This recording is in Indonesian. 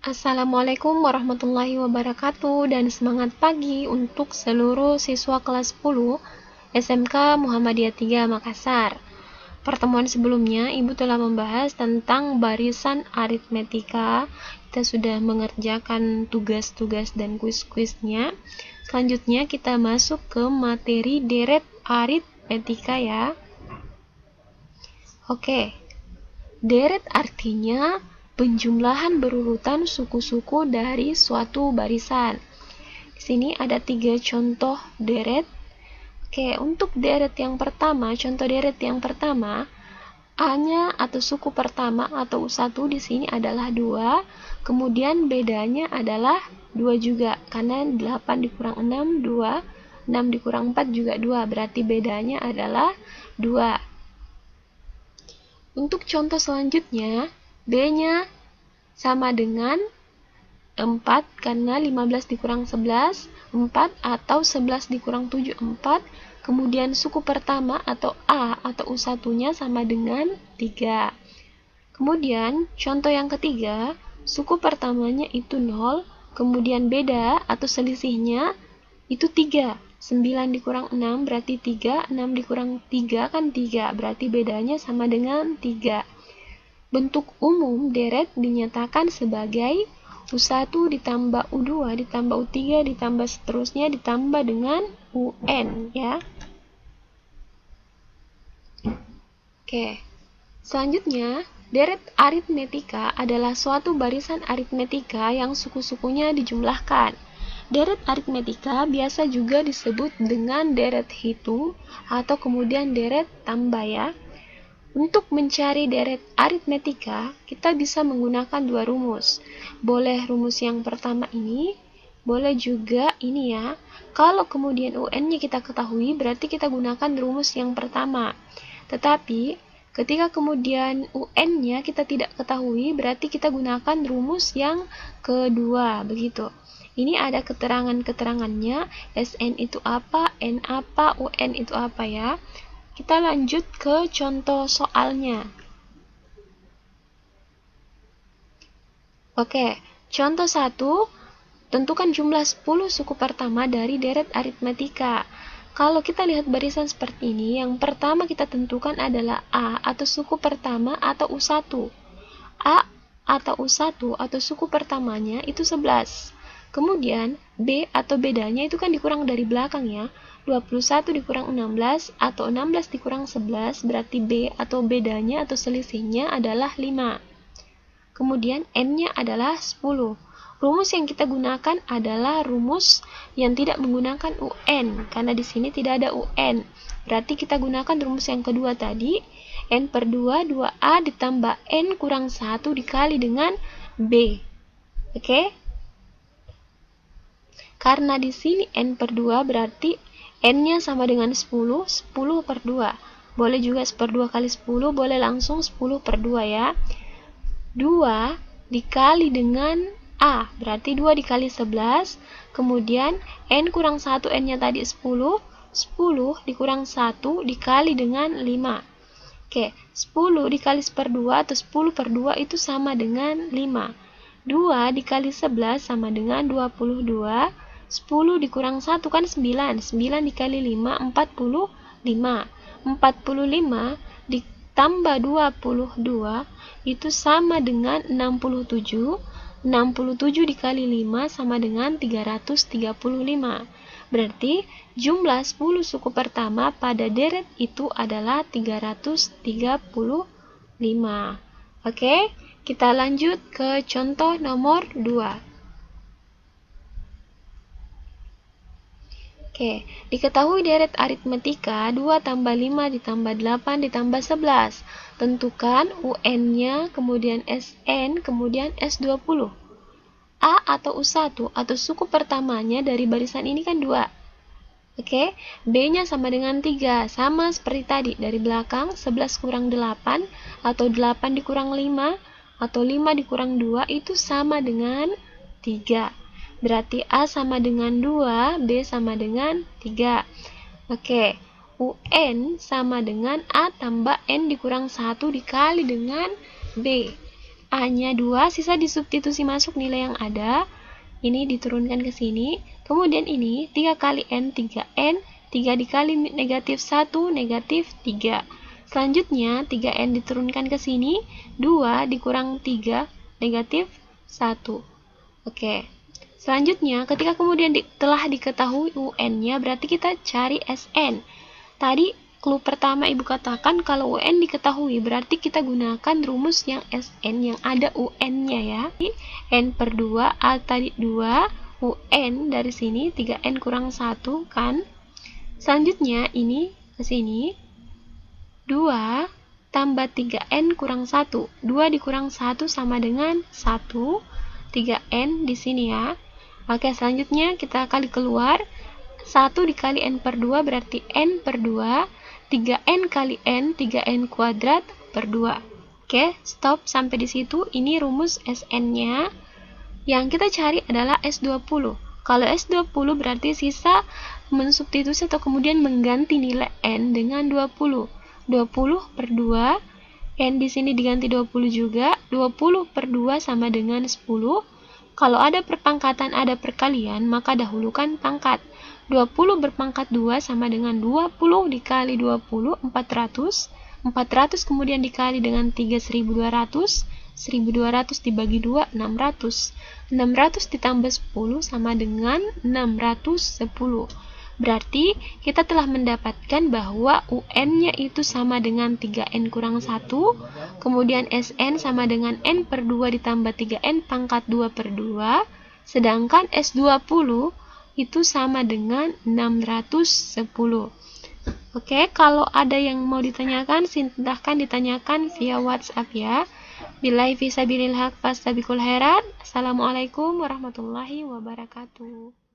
Assalamualaikum warahmatullahi wabarakatuh dan semangat pagi untuk seluruh siswa kelas 10 SMK Muhammadiyah 3 Makassar. Pertemuan sebelumnya Ibu telah membahas tentang barisan aritmetika. Kita sudah mengerjakan tugas-tugas dan kuis-kuisnya. Selanjutnya kita masuk ke materi deret aritmetika ya. Oke. Deret artinya penjumlahan berurutan suku-suku dari suatu barisan. Di sini ada 3 contoh deret. Oke, untuk deret yang pertama, contoh deret yang pertama, A-nya atau suku pertama atau U1 di sini adalah 2, kemudian bedanya adalah 2 juga, karena 8 dikurang 6, 2, 6 dikurang 4 juga 2, berarti bedanya adalah 2. Untuk contoh selanjutnya, B-nya sama dengan 4 karena 15 dikurang 11, 4 atau 11 dikurang 7, 4. Kemudian suku pertama atau A atau U1-nya sama dengan 3. Kemudian contoh yang ketiga, suku pertamanya itu 0, kemudian beda atau selisihnya itu 3. 9 dikurang 6 berarti 3, 6 dikurang 3 kan 3, berarti bedanya sama dengan 3. Bentuk umum deret dinyatakan sebagai U1 ditambah U2 ditambah U3 ditambah seterusnya ditambah dengan UN ya. Oke. Selanjutnya, deret aritmetika adalah suatu barisan aritmetika yang suku-sukunya dijumlahkan. Deret aritmetika biasa juga disebut dengan deret hitung atau kemudian deret tambah ya. Untuk mencari deret aritmetika, kita bisa menggunakan 2 rumus. Boleh rumus yang pertama ini, boleh juga ini ya. Kalau kemudian UN-nya kita ketahui, berarti kita gunakan rumus yang pertama. Tetapi, ketika kemudian UN-nya kita tidak ketahui, berarti kita gunakan rumus yang kedua, begitu. Ini ada keterangan-keterangannya, SN itu apa, N apa, UN itu apa ya. Kita lanjut ke contoh soalnya. Oke, contoh 1, tentukan jumlah 10 suku pertama dari deret aritmetika. Kalau kita lihat barisan seperti ini, yang pertama kita tentukan adalah A atau suku pertama atau U1. A atau U1 atau suku pertamanya itu 11. Kemudian B atau bedanya itu kan dikurang dari belakang ya. 21 dikurang 16 atau 16 dikurang 11 berarti B atau bedanya atau selisihnya adalah 5. Kemudian N-nya adalah 10. Rumus yang kita gunakan adalah rumus yang tidak menggunakan UN karena di sini tidak ada UN. Berarti kita gunakan rumus yang kedua tadi, N per 2, 2A ditambah N kurang 1 dikali dengan B. Oke? Karena di sini N per 2 berarti N-nya sama dengan 10, 10 per 2. Boleh juga 1 per 2 kali 10, boleh langsung 10 per 2 ya. 2 dikali dengan A, berarti 2 dikali 11, kemudian N kurang 1, N-nya tadi 10, 10 dikurang 1 dikali dengan 5. Oke, 10 dikali 1 per 2 atau 10 per 2 itu sama dengan 5. 2 dikali 11 sama dengan 22. 10 dikurang 1 kan 9. 9 dikali 5, 45. 45 ditambah 22 itu sama dengan 67. 67 dikali 5 sama dengan 335. Berarti jumlah 10 suku pertama pada deret itu adalah 335. Oke, kita lanjut ke contoh nomor 2. Oke, diketahui deret aritmetika 2 tambah 5 ditambah 8 ditambah 11. Tentukan UN-nya, kemudian SN, kemudian S20. A atau U1 atau suku pertamanya dari barisan ini kan 2. Oke, B-nya sama dengan 3, sama seperti tadi. Dari belakang, 11 kurang 8 atau 8 dikurang 5 atau 5 dikurang 2 itu sama dengan 3. Berarti A sama dengan 2, B sama dengan 3. Oke, UN sama dengan A tambah N dikurang 1 dikali dengan B. A-nya 2, sisa disubstitusi masuk nilai yang ada. Ini diturunkan ke sini. Kemudian ini 3 kali N, 3N. 3 dikali negatif 1, negatif 3. Selanjutnya 3N diturunkan ke sini. 2 dikurang 3, negatif 1. Oke. Selanjutnya, ketika kemudian telah diketahui UN-nya, berarti kita cari SN. Tadi, clue pertama Ibu katakan kalau UN diketahui, berarti kita gunakan rumus yang SN yang ada UN-nya ya. N per 2, A tadi 2, UN dari sini 3N kurang 1 kan. Selanjutnya, ini ke sini, 2 tambah 3N kurang 1. 2 dikurang 1 sama dengan 1. 3N di sini ya. Oke, selanjutnya kita kali keluar. 1 dikali N per 2 berarti N per 2. 3N kali N, 3N kuadrat per 2. Oke, stop sampai di situ. Ini rumus SN-nya. Yang kita cari adalah S20. Kalau S20 berarti sisa mensubstitusi atau kemudian mengganti nilai N dengan 20. 20 per 2. N di sini diganti 20 juga. 20 per 2 sama dengan 10. Kalau ada perpangkatan, ada perkalian, maka dahulukan pangkat. 20 berpangkat 2 sama dengan 20 dikali 20, 400. 400 kemudian dikali dengan 3, 1200. 1200 dibagi 2, 600. 600 ditambah 10 sama dengan 610. Berarti kita telah mendapatkan bahwa UN-nya itu sama dengan 3N kurang 1, kemudian SN sama dengan N per 2 ditambah 3N pangkat 2 per 2, sedangkan S20 itu sama dengan 610. Oke, kalau ada yang mau ditanyakan, silahkan ditanyakan via WhatsApp ya. Billahi fisabilillah fastabiqul khairat. Assalamualaikum warahmatullahi wabarakatuh.